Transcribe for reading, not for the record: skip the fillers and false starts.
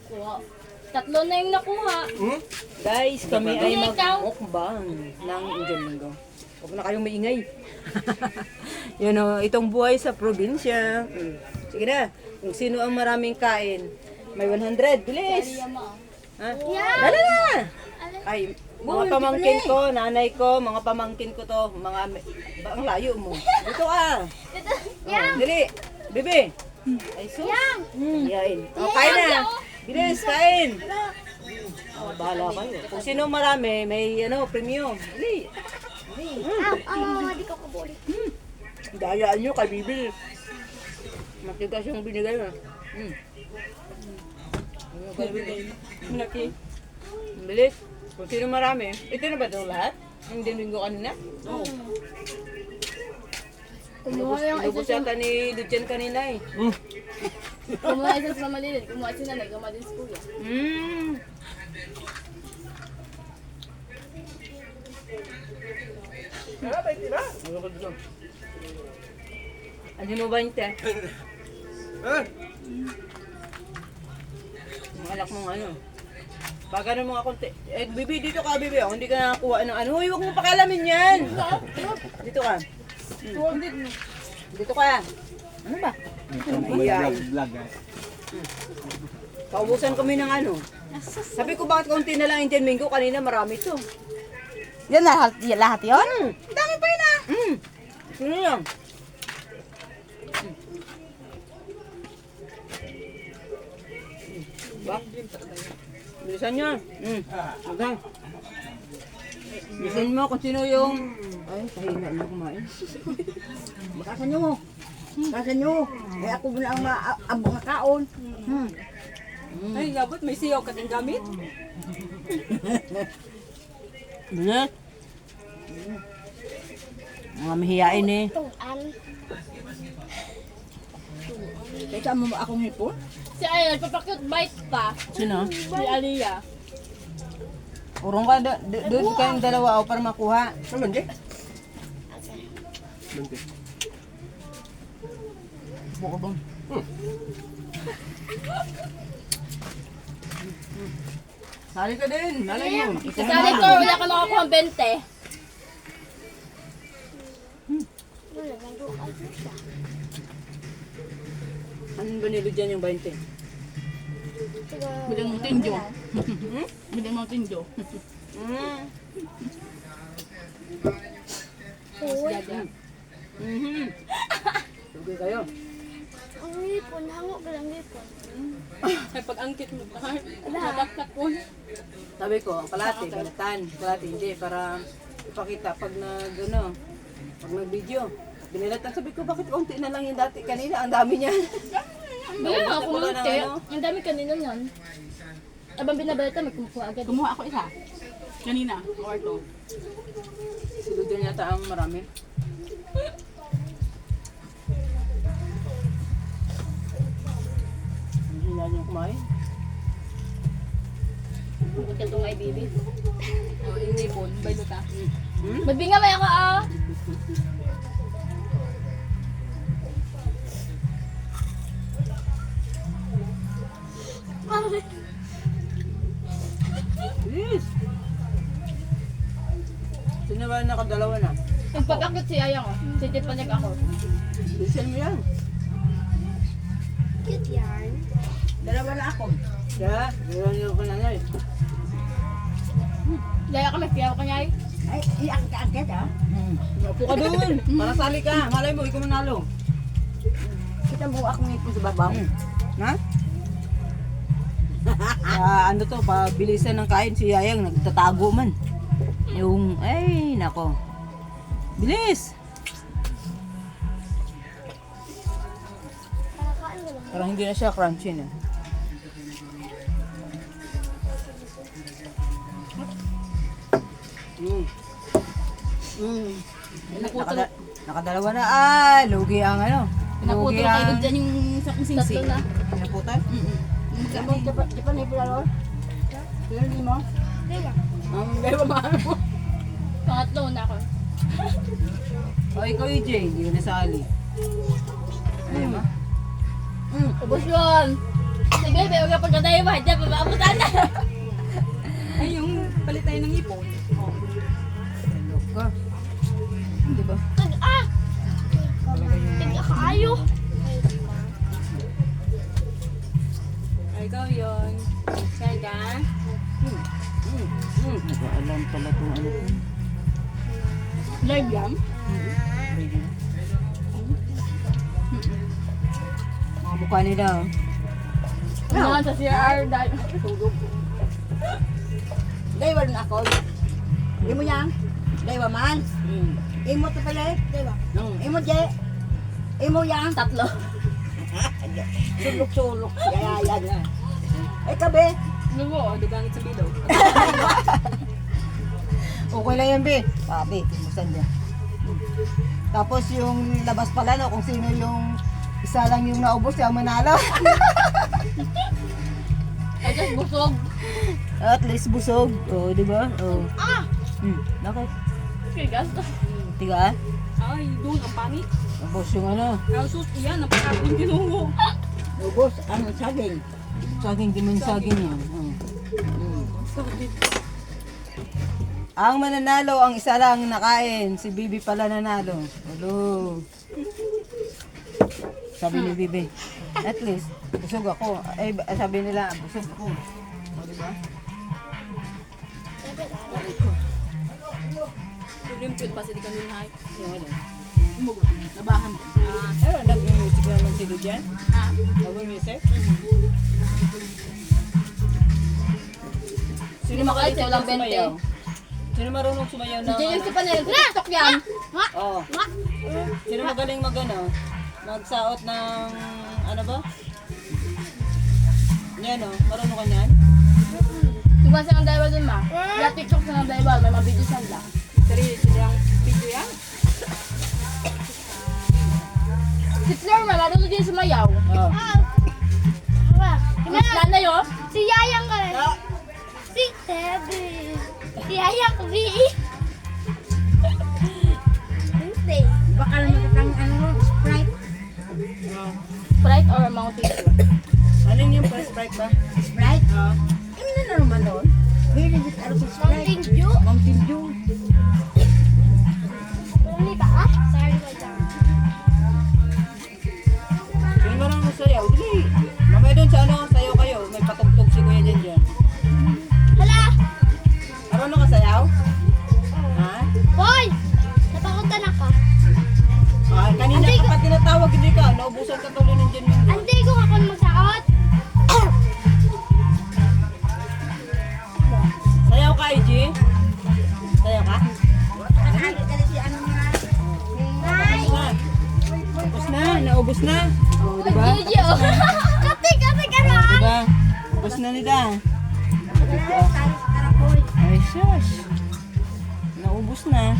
Kuha. Tatlo na yung nakuha. Guys, kami ay Hindi, ikaw. mag-mukbang ng Indian Linggo. Huwag na kayong maingay. Yun o, itong buhay sa probinsya. Sige na, kung sino ang maraming kain, may 100. Bilis! Ha? Dala na! Ay, mga pamangkin ko, nanay ko, mga pamangkin ko to, mga, ang layo mo. Dito ka! Oh, dali! Bebe! Ay, sus! Yain. O, kain na! Bilis, kain! Oh, bahala kayo. Kung sino marami, may premium. Dali! Di ko kabuli. Dayaan nyo kay Bibi. Matigas yung binigay mo. Malaki. Bilis. Kung sino marami. Ito na ba ito lahat? Ang dinlinggo kanina? Oo. Kumuha yung Lubos yata ni Lucian kanina eh. Kumuha isa sa maliliit. Kumuha si nanay. Kumuha din si kuya. Ano mo ba yung te? Mga alak mong ano. Baka na mga konti. Bibi, dito ka, Bibi. Oh. Hindi ka nakakuha ng ano. Uy, huwag mo pakialamin yan. Dito ka. Dito ka. Ano ba? Vlog. Paubusan kami ng ano. Sabi ko bakit konti na lang Indian Mango. Kanina marami to. Yan lahat yun? Ang dami pa yun ah. Sino yan? Ba? Bilisan niya. Okay. Bilisan mo kung sino yung... Ay, kahina na kumain. Bakasan nyo. Bakasan nyo. Kaya ako muna ang mga kaon. Ay, gabot, may siyaw kating gamit. Bilis. Mga mahihain eh. Kaya mo akong hipon? Si Aya, nagpapakute bite pa. Sino? Si Aliyah. Urong ka, doon kayong dalawa para makuha. Naman, Jay. Buka bang? Sali ka din, malay mo. Kasali ko, wala ka makakuha ng 20. Ano ba nilo dyan yung 20? Bilang mo tinjo. Bilang mo tinjo. Sige kayo. Ang hipon, hango ka lang hipon. Ay, pag-angkit mo, nadaktak ko. Sabi ko, ang kalate, balatan. Kalate, hindi, para ipakita pag pag nag-video. Binilatan, sabi ko, bakit konti na lang yung dati kanina? Ang dami niya. Wala nga ako Wala na, munti. ano? Ang dami kanina nun. Abang binabalita, may kumukuha agad. Kumuha ako isa. Kanina, or to. Silo dyan yata ang marami. Hindi na niyo kumain. Bukod ka itong ay bibi. Oh, inipon, baluta. Magbinga may ako ah. Please! Sino ba nakadalawa na? Nagpapakute si Ayang oh. Sitipanig ako. Listen mo yan. Cute yarn. Dalawa na ako. Kaya, gano'n yung kananay. Daya ka may piyaw ka niya ay. Ay, iyak ka agad ah. Upo ka doon. Para sali ka. Malay mo, ikaw manalo. Kita mo akong hipon sa babaw. Ha? Ano to, pabilisan ng kain si Yayang, nagtatago man. Yung, ay, nako. Bilis! Parang hindi na siya crunchy na. Nakadalawa na. Ah, lugi ang ano. Lugi Naputol kayo ang... dyan yung sa kong Tatlo singsing. na. Pinaputan? Di pa na hipon lalo? Hindi mo? Ang dalawa mahal mo. Pangatlo na ako. O, ikaw EJ, hindi ko nasali. Ayun ba? Ubus yun. Sige, bayo ka pagkatay ikaw yun. Kaya ka? Nag-aalam pala itong ano ko. Live yan? Mga mukha nila. Oh. Mga sa CR dahil. Daywa rin ako. Imo yang. Daywa man. Imo to pala. Daywa. Imo je. Imo yang. Tatlo. Sulok-sulok. Yan na. Ay kabe. Ano mo? Dugangit sa bilog. Okay lang yan, Be. Sabi, buksan dyan. Tapos yung labas pala, no, kung sino yung isa lang yung naubos, yung manalo. At just busog. At least busog. Oo, di ba? Oo. Bakit? Kaya gasto. Tiga? Ay, doon ang pangit. Ubos yung ano. Ang sus, iyan, napakapin kinuho. Ubos ang saging. Saging, di man saging yan. Ang mananalo, ang isa lang nakain. Si Bibi pala nanalo. Hello. Sabi ni Bibi, at least, busog ako. Eh, sabi nila, busog ako. O, diba? Limpyot pa sa di kami nahay. Yung ano. Nabahan. Pero nag-music naman sila dyan. Ah. Nag-music. Sino Makalit makalimutan walang sumayaw? Sino marunong sumayaw na? Hindi yung si Panel. TikTok yan. Oo. Sino magaling magsaot ng, ano ba? Yan o, marunong ka niyan? Diba siya ng Daibal dun ma? Kaya TikTok siya ng Daibal. May mabidyo siya nila. Sarili silang video yan. Si Fleur ma, marunong din sumayaw. Oo. Mas nanay oh. Si Yayang ka rin. Si Tebe. Si Yayang ka rin. Wednesday. Baka naman kakang ano, Sprite. Sprite or Mountain Dew? Ano yung first sprite ba? Sprite? Ano na naman doon? Hindi dito ano sa Sprite. Mountain Dew. Mountain Dew. Walang iba ah? Sorry ba dyan? Sino marunong sayaw? Dili. Mamaya doon sa ano, sayaw kayo. May patugtog si Kuya dyan dyan. Hala! Marunong ka sayaw? Ha? Boy! Napakuntan ako. Ah, kanina Ante, ka pa tinatawag, hindi ka. Naubusan ka tuloy ng dyan yung Ante ko ako magsaot. Sayaw ka, IG? Sayaw ka? Kali si ano nga. Nay! Tapos na. Tapos na, naubos na. Oo, diba? Gigi oh. Kasi ka na! Diba? Ubos na nila. Tayo sa karapoy. Ay, shush. Naubos na.